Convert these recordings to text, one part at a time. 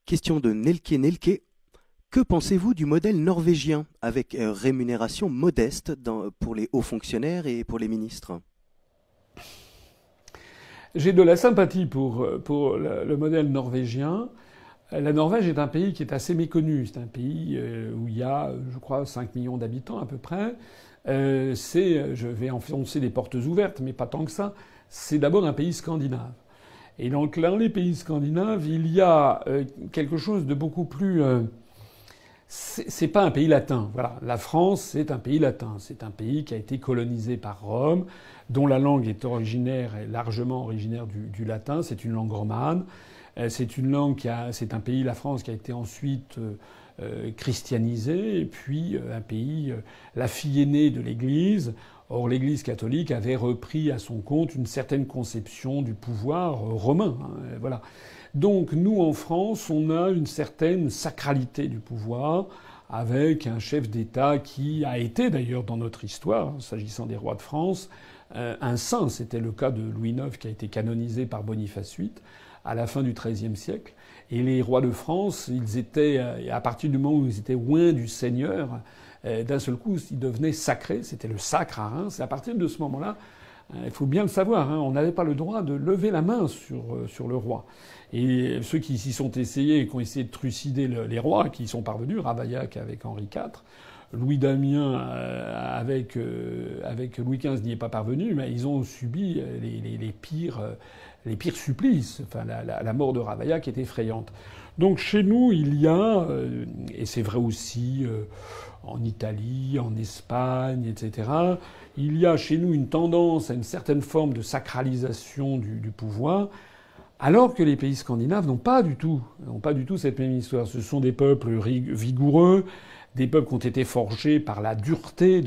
Question de Nelke Nelke. Que pensez-vous du modèle norvégien avec rémunération modeste pour les hauts fonctionnaires et pour les ministres? J'ai de la sympathie pour le modèle norvégien. La Norvège est un pays qui est assez méconnu. C'est un pays où il y a, je crois, 5 millions d'habitants à peu près. Je vais enfoncer des portes ouvertes, mais pas tant que ça. C'est d'abord un pays scandinave. Et donc, dans les pays scandinaves, il y a quelque chose de beaucoup plus... c'est pas un pays latin. Voilà. La France, c'est un pays latin. C'est un pays qui a été colonisé par Rome, dont la langue est largement originaire du latin. C'est une langue romane. C'est un pays, la France, qui a été ensuite christianisé, et puis un pays, la fille aînée de l'Église. Or, l'Église catholique avait repris à son compte une certaine conception du pouvoir romain. Voilà. Donc, nous, en France, on a une certaine sacralité du pouvoir, avec un chef d'État qui a été, d'ailleurs, dans notre histoire, s'agissant des rois de France, un saint. C'était le cas de Louis IX, qui a été canonisé par Boniface VIII à la fin du XIIIe siècle. Et les rois de France, ils étaient, à partir du moment où ils étaient loin du Seigneur, d'un seul coup, ils devenaient sacrés. C'était le sacre à Reims. Et à partir de ce moment-là, il faut bien le savoir, on n'avait pas le droit de lever la main sur le roi. Et ceux qui s'y sont essayés et qui ont essayé de trucider les rois, qui y sont parvenus, Ravaillac avec Henri IV, Louis Damien avec Louis XV n'y est pas parvenu, mais ils ont subi les pires supplices. Enfin, la mort de Ravaillac est effrayante. Donc chez nous, il y a, et c'est vrai aussi en Italie, en Espagne, etc., il y a chez nous une tendance à une certaine forme de sacralisation du pouvoir, alors que les pays scandinaves n'ont pas du tout cette même histoire. Ce sont des peuples vigoureux, des peuples qui ont été forgés par la dureté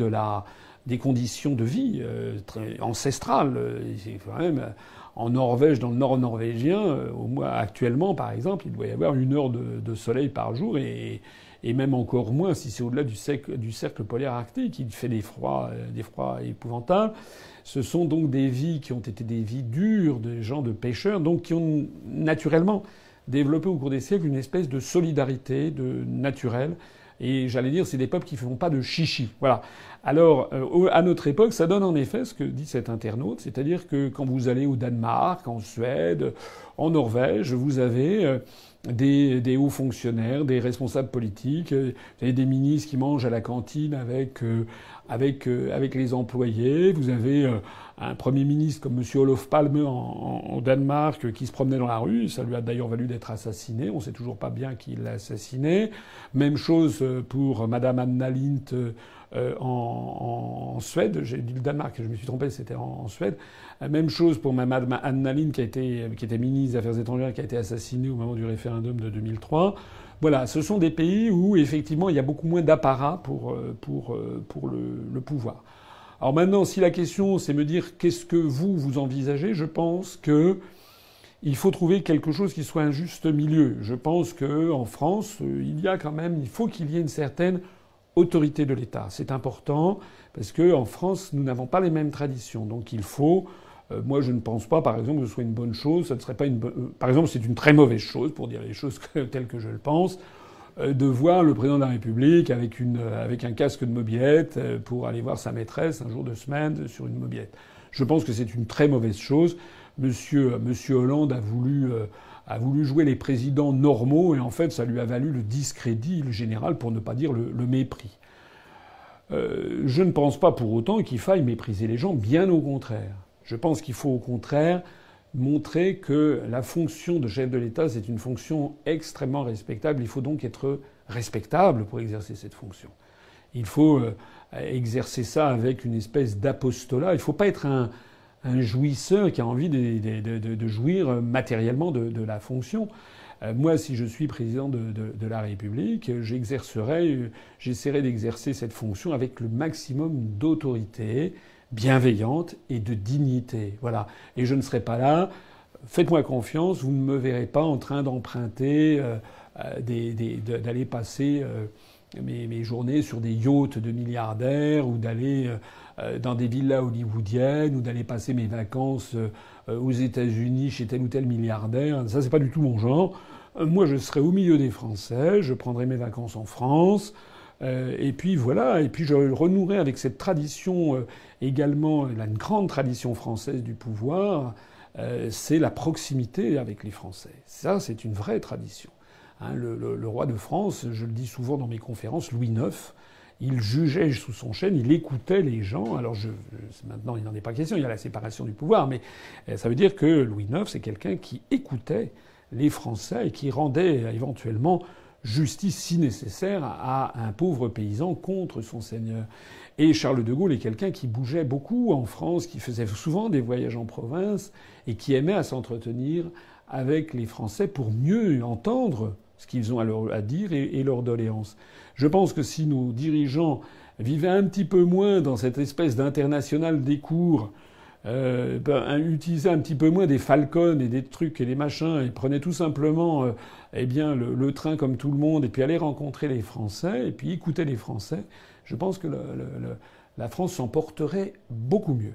des conditions de vie ancestrales. C'est quand même en Norvège, dans le nord norvégien, actuellement, par exemple, il doit y avoir 1 heure de soleil par jour et même encore moins si c'est au-delà du cercle polaire arctique. Il fait des froids épouvantables. Ce sont donc des vies qui ont été des vies dures, des gens de pêcheurs, donc qui ont naturellement développé au cours des siècles une espèce de solidarité naturelle. Et j'allais dire, c'est des peuples qui ne font pas de chichi. Voilà. Alors, à notre époque, ça donne en effet ce que dit cet internaute, c'est-à-dire que quand vous allez au Danemark, en Suède, en Norvège, vous avez des hauts fonctionnaires, des responsables politiques, vous avez des ministres qui mangent à la cantine avec les employés, vous avez un Premier ministre comme M. Olof Palme en Danemark qui se promenait dans la rue, ça lui a d'ailleurs valu d'être assassiné, on ne sait toujours pas bien qui l'a assassiné. Même chose pour Madame Anna Lindh en Suède, j'ai dit le Danemark, je me suis trompé, c'était en Suède. Même chose pour Madame Anna Lindh qui était ministre des Affaires étrangères, qui a été assassinée au moment du référendum de 2003. Voilà, ce sont des pays où effectivement il y a beaucoup moins d'apparat pour le pouvoir. Alors maintenant, si la question c'est me dire qu'est-ce que vous envisagez, je pense que il faut trouver quelque chose qui soit un juste milieu. Je pense que en France, il faut qu'il y ait une certaine autorité de l'État. C'est important parce que en France, nous n'avons pas les mêmes traditions. Donc il faut. Moi, je ne pense pas, par exemple, que ce soit une bonne chose. Ça ne serait pas par exemple, c'est une très mauvaise chose, pour dire les choses telles que je le pense, de voir le président de la République avec un casque de mobilette pour aller voir sa maîtresse un jour de semaine sur une mobilette. Je pense que c'est une très mauvaise chose. Monsieur Hollande a voulu jouer les présidents normaux et en fait, ça lui a valu le discrédit, le général, pour ne pas dire le mépris. Je ne pense pas pour autant qu'il faille mépriser les gens, bien au contraire. Je pense qu'il faut au contraire montrer que la fonction de chef de l'État, c'est une fonction extrêmement respectable. Il faut donc être respectable pour exercer cette fonction. Il faut exercer ça avec une espèce d'apostolat. Il ne faut pas être un jouisseur qui a envie de jouir matériellement de la fonction. Moi, si je suis président de la République, j'essaierai d'exercer cette fonction avec le maximum d'autorité bienveillante et de dignité. Voilà. Et je ne serai pas là. Faites-moi confiance, vous ne me verrez pas en train d'emprunter, d'aller passer mes journées sur des yachts de milliardaires ou d'aller dans des villas hollywoodiennes ou d'aller passer mes vacances aux États-Unis chez tel ou tel milliardaire. Ça, c'est pas du tout mon genre. Moi, je serais au milieu des Français, je prendrais mes vacances en France, et puis voilà, et puis je renouerais avec cette tradition également, une grande tradition française du pouvoir, c'est la proximité avec les Français. Ça, c'est une vraie tradition. Hein, le roi de France, je le dis souvent dans mes conférences, Louis IX, il jugeait sous son chêne, il écoutait les gens. Alors maintenant, il n'en est pas question, il y a la séparation du pouvoir, mais ça veut dire que Louis IX, c'est quelqu'un qui écoutait les Français et qui rendait éventuellement justice, si nécessaire, à un pauvre paysan contre son seigneur. Et Charles de Gaulle est quelqu'un qui bougeait beaucoup en France, qui faisait souvent des voyages en province et qui aimait à s'entretenir avec les Français pour mieux entendre ce qu'ils ont à dire et leurs doléances. Je pense que si nos dirigeants vivaient un petit peu moins dans cette espèce d'international des cours, utilisaient un petit peu moins des Falcons et des trucs et des machins, et prenaient tout simplement le train comme tout le monde, et puis allaient rencontrer les Français, et puis écouter les Français, je pense que la France s'en porterait beaucoup mieux.